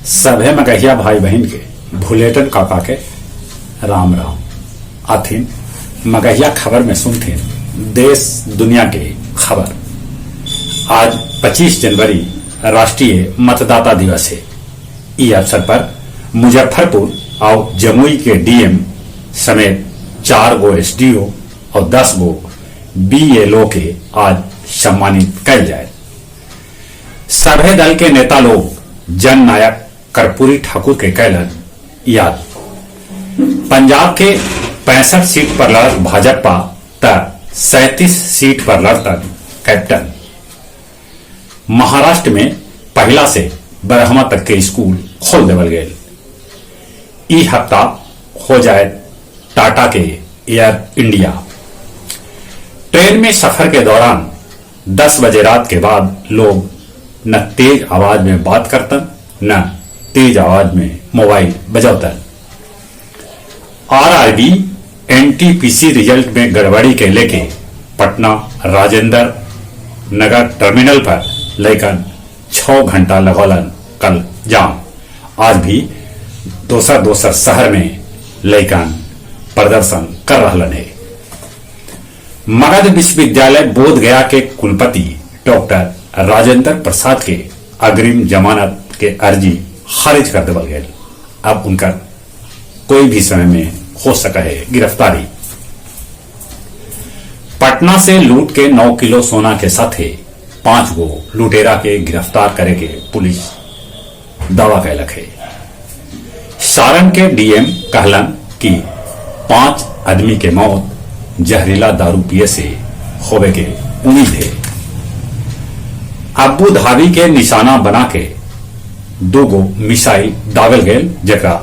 सभे मगहिया भाई बहन के भुलेटन काका के राम राम। आथिन मगहिया खबर में सुनथिन देश दुनिया के खबर। आज 25 जनवरी राष्ट्रीय मतदाता दिवस है। इस अवसर पर मुजफ्फरपुर और जमुई के डीएम समेत 4 गो एसडीओ और 10 गो बीएलओ के आज सम्मानित कल जाए। सभे दल के नेता लोग जन नायक कर्पूरी ठाकुर के कैलन याद। पंजाब के 65 सीट पर लड़त भाजपा त 37 सीट पर लड़त कैप्टन। महाराष्ट्र में पहला से 12वां तक के स्कूल खोल देवल गए। ई हफ्ता हो जाए टाटा के एयर इंडिया। ट्रेन में सफर के दौरान 10 बजे रात के बाद लोग न तेज आवाज में बात करतन न तेज आवाज में मोबाइल बजावतन। आरआरबी एनटीपीसी रिजल्ट में गड़बड़ी के लेके पटना राजेंद्र नगर टर्मिनल पर लेकर 6 घंटा लगौलन कल जाम। आज भी दोसर शहर में लेकर प्रदर्शन कर रहलन है। मगध विश्वविद्यालय बोध गया के कुलपति डॉक्टर राजेंद्र प्रसाद के अग्रिम जमानत के अर्जी खारिज कर देवल गए। अब उनका कोई भी समय में हो सका है गिरफ्तारी। पटना से लूट के 9 किलो सोना के साथ 5 गो लुटेरा के गिरफ्तार करे के पुलिस दावा कैलक है। सारण के डीएम कहलन कि 5 आदमी के मौत जहरीला दारू पिए से होवे के उम्मीद है। अबू धाबी के निशाना बना के 2 गो मिसाइल दागल गए जरा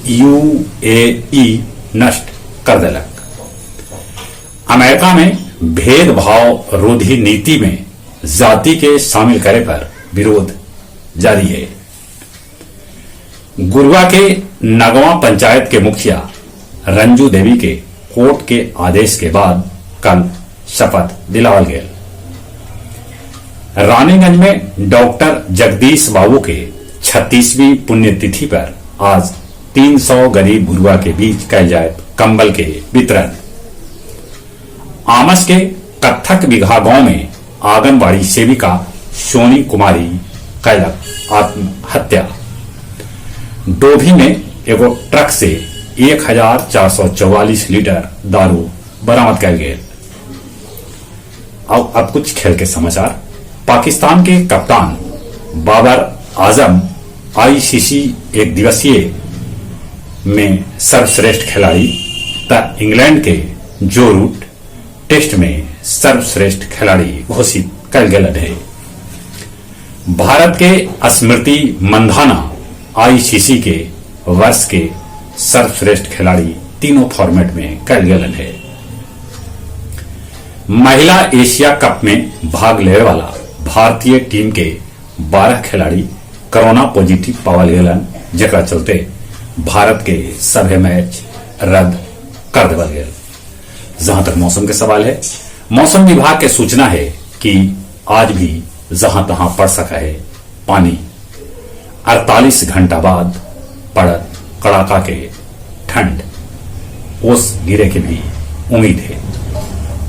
यूएई नष्ट कर दिलक। अमेरिका में भेदभाव रोधी नीति में जाति के शामिल करे पर विरोध जारी है। गुरुआ के नगवा पंचायत के मुखिया रंजू देवी के कोर्ट के आदेश के बाद कल शपथ दिलावल गए। रानीगंज में डॉक्टर जगदीश बाबू के 36वीं पुण्यतिथि पर आज 300 गरीब गुरुआ के बीच कैल जाए कंबल के वितरण। आमस के कत्थक बिघा गांव में आंगनबाड़ी सेविका सोनी कुमारी कैलक आत्महत्या। डोभी में एगो ट्रक से 1444 लीटर दारू बरामद कैल गए। अब कुछ खेल के समाचार। पाकिस्तान के कप्तान बाबर आजम आईसीसी एक दिवसीय में सर्वश्रेष्ठ खिलाड़ी त इंग्लैंड के जो रूट टेस्ट में सर्वश्रेष्ठ खिलाड़ी घोषित कर गए है। भारत के स्मृति मंधाना आईसीसी के वर्ष के सर्वश्रेष्ठ खिलाड़ी तीनों फॉर्मेट में कर गए है। महिला एशिया कप में भाग लेने वाला भारतीय टीम के 12 खिलाड़ी कोरोना पॉजिटिव पावल गलन, जरा चलते भारत के सभी मैच रद्द कर देवल गए। जहां तक मौसम के सवाल है, मौसम विभाग के सूचना है कि आज भी जहां तहां पड़ सका है पानी। 48 घंटा बाद पड़त कड़ाका के ठंड ओस गिरे की भी उम्मीद है।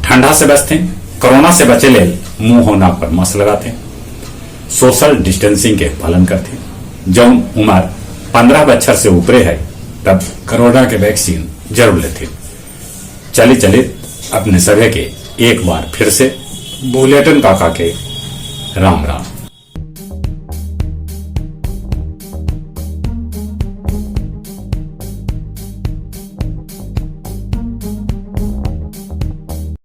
ठंडा से बचते, कोरोना से बचे ले मुंह और नाक पर मास्क लगाते, सोशल डिस्टेंसिंग के पालन करते। जौन उम्र 15 बच्चर से ऊपरे है तब कोरोना के वैक्सीन जरूर लेते। चले अपने सभी के एक बार फिर से बुलेटिन काका के राम राम।